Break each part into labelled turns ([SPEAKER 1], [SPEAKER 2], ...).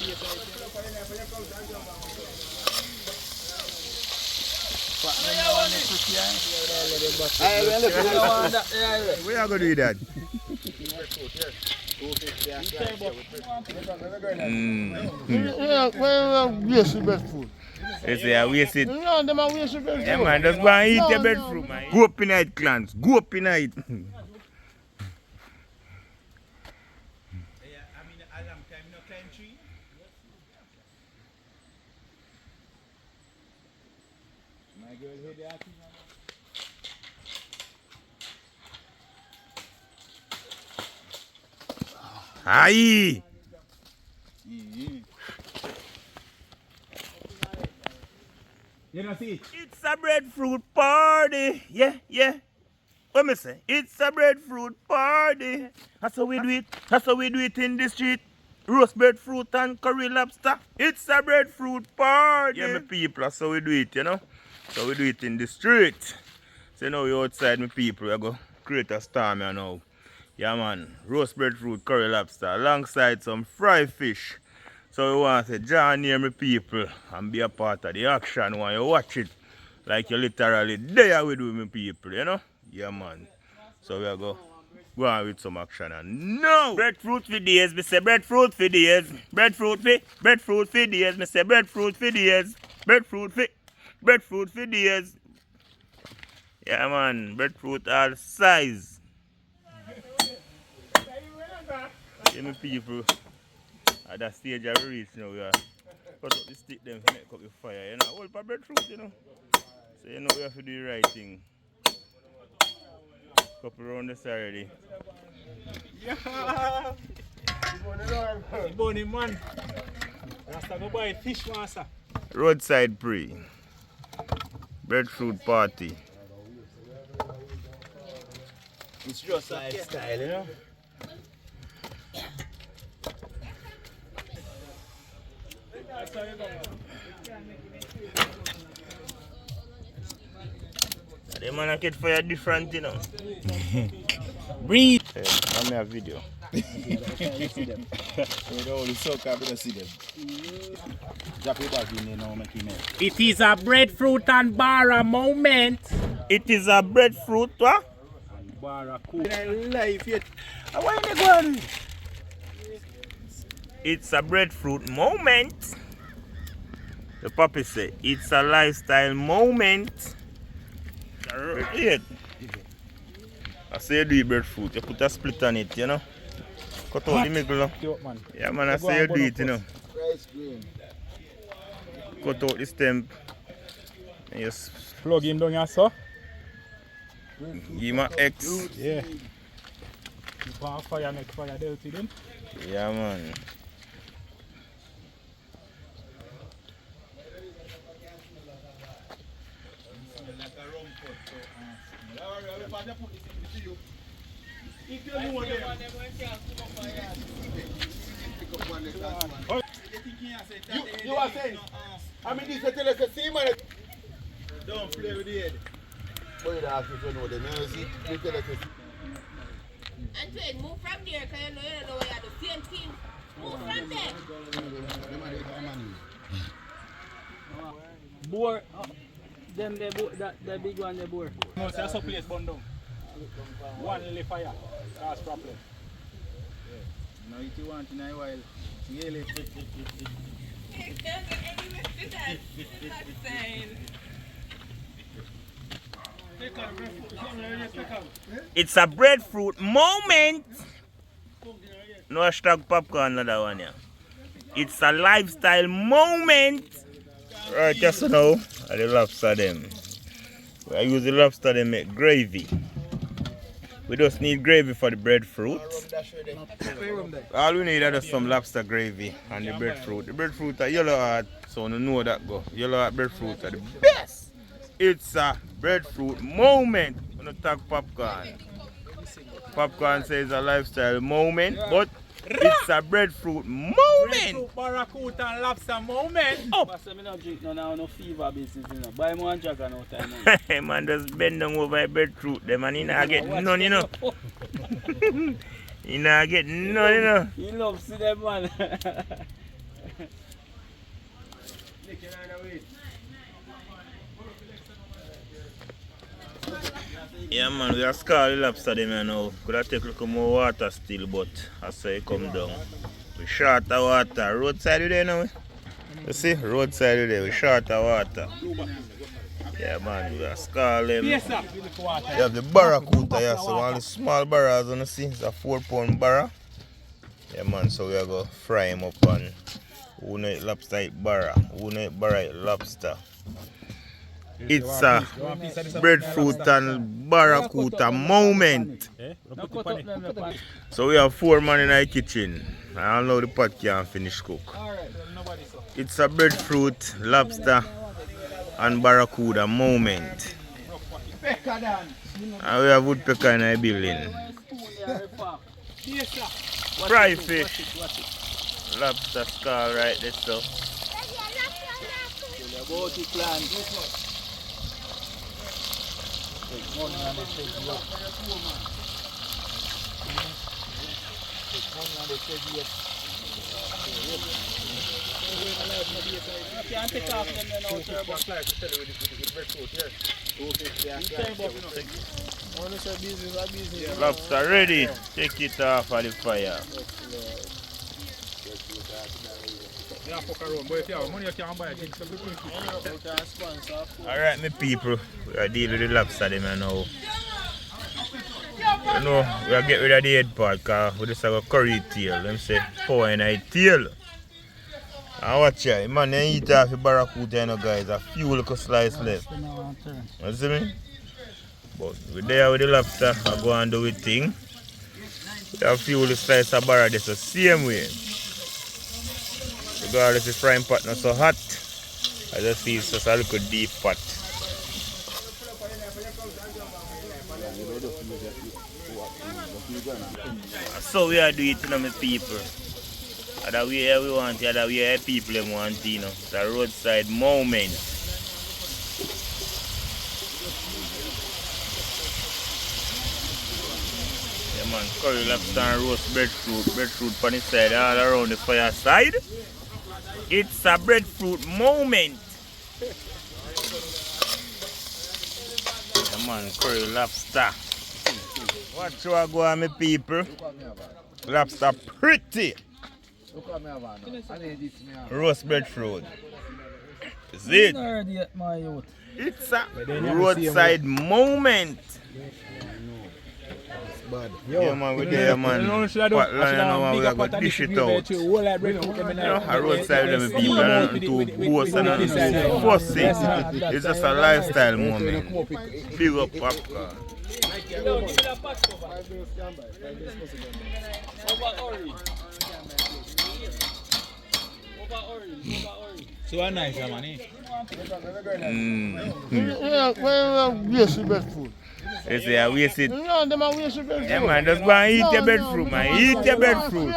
[SPEAKER 1] We are going to do that.
[SPEAKER 2] Waste breadfruit.
[SPEAKER 1] You say I waste it.
[SPEAKER 2] No, them are waste breadfruit.
[SPEAKER 1] Yeah, man, just go and eat your breadfruit, man. Go up in it, clans. Go up in it. Aye.
[SPEAKER 3] You don't see it?
[SPEAKER 1] It's a breadfruit party. Yeah, yeah. What me say? It's a breadfruit party. That's how we do it. That's how we do it in the street. Roast breadfruit and curry lobster. It's a breadfruit party. Yeah, my people, that's how we do it, you know. So we do it in the street. So now we outside, my people, we go create a storm here now. Yeah, man. Roast breadfruit, curry lobster, alongside some fried fish. So we want to say, join near my people and be a part of the action when you watch it. Like you literally there with my people, you know? Yeah, man. So we are go on with some action. And no! Breadfruit for days, me say breadfruit for days. Breadfruit for days, me say breadfruit for days. Breadfruit for days. Yeah, man. Breadfruit all size. Yeah, my people. At that stage I reach now, we are cut up the stick them to make up the fire, you know. Hold for breadfruit, you know. So you know we have to do the right thing. Couple round this already.
[SPEAKER 3] Yeah! You born him, man. Rasta go buy fish, master.
[SPEAKER 1] Roadside pre. Breadfruit party.
[SPEAKER 3] It's just lifestyle, you know.
[SPEAKER 1] The man a get fire different, you know.
[SPEAKER 3] Breathe.
[SPEAKER 1] Hey, I'm a video.
[SPEAKER 2] You don't only soak up, you don't see them. Drop your bag in there now, make him out.
[SPEAKER 3] It is a breadfruit and bara moment.
[SPEAKER 1] It is a breadfruit, what?
[SPEAKER 3] Bara cool.
[SPEAKER 2] Life yet. Why you going?
[SPEAKER 1] It's a breadfruit moment. The puppy say, it's a lifestyle moment. Yeah. I say you do the breadfruit, you put a split on it, you know. Cut out the middle. Yeah, man, I say you do it, you know.
[SPEAKER 2] Rice green.
[SPEAKER 1] Cut out the stem. And just
[SPEAKER 3] Plug him down here, so.
[SPEAKER 1] give him an X.
[SPEAKER 3] Yeah. Keep on fire, make fire dirty then.
[SPEAKER 1] Yeah, man.
[SPEAKER 2] You are saying? I mean, this is tell us to see, man. Don't play with the head. But you don't ask if you know the music. You tell us to see.
[SPEAKER 4] And Twig, move from there, because you don't know where you are the same thing. Move from there.
[SPEAKER 5] Boar, them the big one, the boar.
[SPEAKER 3] No, so that's a place burn down. One only fire. That's problem.
[SPEAKER 2] Now if you want in a while, really.
[SPEAKER 1] It's a breadfruit moment. No hashtag popcorn, another one, yeah. It's a lifestyle moment. Right, just now, the lobster them. I use the lobster to make gravy. We just need gravy for the breadfruit. All we need is just some lobster gravy and the breadfruit. The breadfruit are yellow heart, so you know that go. Yellow heart breadfruit are the best. It's a breadfruit moment. We don't talk popcorn. Popcorn says a lifestyle moment, but it's a breadfruit moment.
[SPEAKER 3] Breadfruit, barracuda and lobster moment.
[SPEAKER 5] Oh! But I don't drink no fever business, you know. Buy more and jagger no time.
[SPEAKER 1] Hey man, just bend down over a breadfruit them and you not get none, you know. You not get none, you know.
[SPEAKER 5] You love see them, man.
[SPEAKER 1] Yeah man, we are scarlet lobster them here now. Could have take a little more water still, but I say it come down. We short of water. Roadside you there now? You see? Roadside you there. We short of water. Yeah man, we are scarlet. You have the barracuda here, so one of the small barras you see. It's a 4-pound barra. Yeah man, so we are going to fry him up and who know it lobster eat barra. Who know it barra eat lobster. It's a breadfruit and barracuda moment. So we have 4 men in our kitchen. I don't know the pot can't finish cook. It's a breadfruit, lobster and barracuda moment. And we have woodpecker in our building. Fry fish. Lobster skull right there so. Lobster ready. Take it off of the fire. Alright, my people, we are dealing with the lobster them now. You know, we are getting rid of the head part because we just have a curry tail. Them say, power in a tail. And watch ya, man, they eat off the barracuda, you know, guys. A few little slice left. You see me? But we're there with the lobster, I go and do it thing. We have a few little slices of barra, that's the same way. Regardless the frying pot not so hot, I just see it's just a little deep pot. So we are doing it, you know, my people. Other way we want it, other way people want it, you know. It's a roadside moment. Yeah man, curry lobster and roast breadfruit on the side, all around the fireside. It's a breadfruit moment. Yeah man, curry lobster. Watch how I go on, my people. Lobster pretty. Roast breadfruit. Is it? It's a roadside moment. Yeah man, we're there man. What line now, we are going to dish it out. You know, a roadside with them people, and to boast and to fussy. It's just a lifestyle moment. Big up popcorn.
[SPEAKER 3] So nice, man.
[SPEAKER 2] Yes, breadfruit.
[SPEAKER 1] They say I waste it.
[SPEAKER 2] No, them are waste breadfruit.
[SPEAKER 1] Yeah man, just go and eat your breadfruit, man. Eat your breadfruit.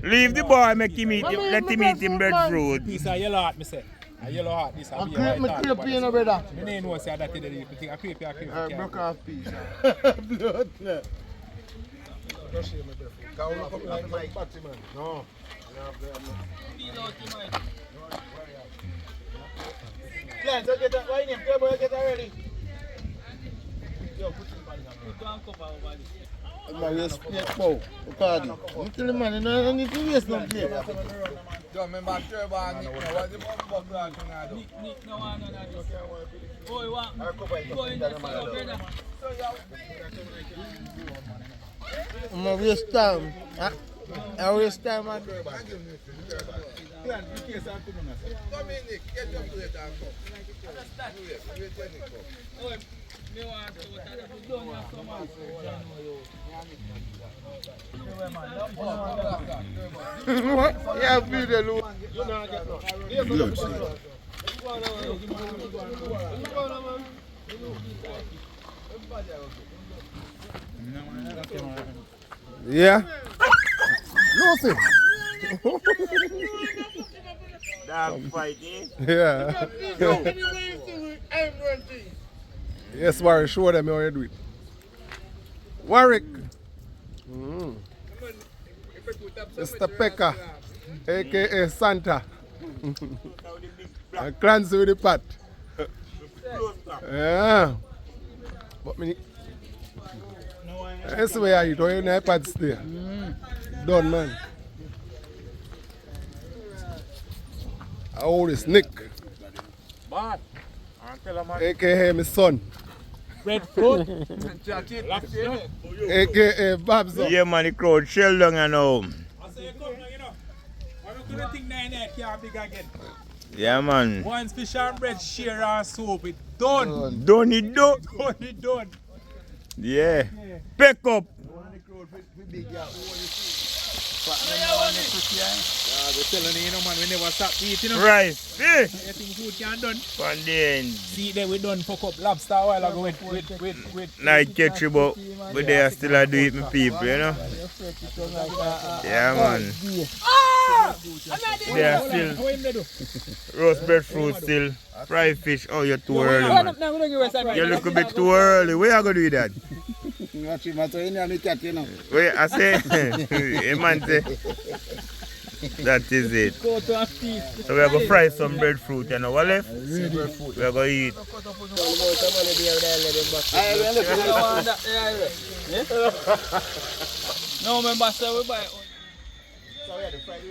[SPEAKER 1] Leave the boy, make him eat. Let him eat him breadfruit.
[SPEAKER 3] This is a yellow heart, me say. A yellow heart, this is a
[SPEAKER 2] crepe, you know, brother.
[SPEAKER 3] My name was that today. You think a crepe, a crepe.
[SPEAKER 2] Broke off piece. Blood. No. Glenn, so get that wine in. Get that ready. Yo, put it in the man, yes, bow. Party. I'm telling man, you know, I need to waste no play. Don't remember turbo and Nick. What's the bump block in there? Nick, no one, no. Oh, you want? Go in the brother. I'm going to waste time. I waste time and turbo. Glenn, in case I'm coming. Come in, Nick. Get your plate and come. Understand? Oh, me want to don't have so much. What? Yeah, video look. You know get no. Yeah. Lucy.
[SPEAKER 1] Dog fight, eh?
[SPEAKER 2] Yeah. Yes, Warwick, show them how you do it. Warwick. Mr. Pekka, aka Santa. And Clancy with the pot. Yeah. But me... That's the way I eat. Why you in the pot stay? Done, man. I owe this Nick.
[SPEAKER 3] Bad.
[SPEAKER 2] AKA my son.
[SPEAKER 3] Breadfruit. Lobster.
[SPEAKER 2] AKA Babs.
[SPEAKER 1] Yeah, man, the crowd shell down and now.
[SPEAKER 3] I say, come now, you know. I don't gonna think 9 can't big again.
[SPEAKER 1] Yeah, man.
[SPEAKER 3] Once fish and bread, share and soup, it done.
[SPEAKER 1] Done it, do.
[SPEAKER 3] Done it done.
[SPEAKER 1] Yeah. Pick up.
[SPEAKER 3] We're telling you, man, we never stop eating.
[SPEAKER 1] Rice. See?
[SPEAKER 3] You think food can done?
[SPEAKER 1] From the end.
[SPEAKER 3] See, then we done fuck up lobster a while ago with
[SPEAKER 1] Night catch you, but they are still a do it, my people, you know? Yeah, man. They are still roast breadfruit still. Fried fish. Oh, you're too early, man. You're a little bit too early. Where you going to do that? Wait, I say, a man say, that is it. So we are going to fry some breadfruit, you know what left? We are going to eat.
[SPEAKER 5] No, remember, so we buy.
[SPEAKER 2] So we had the fried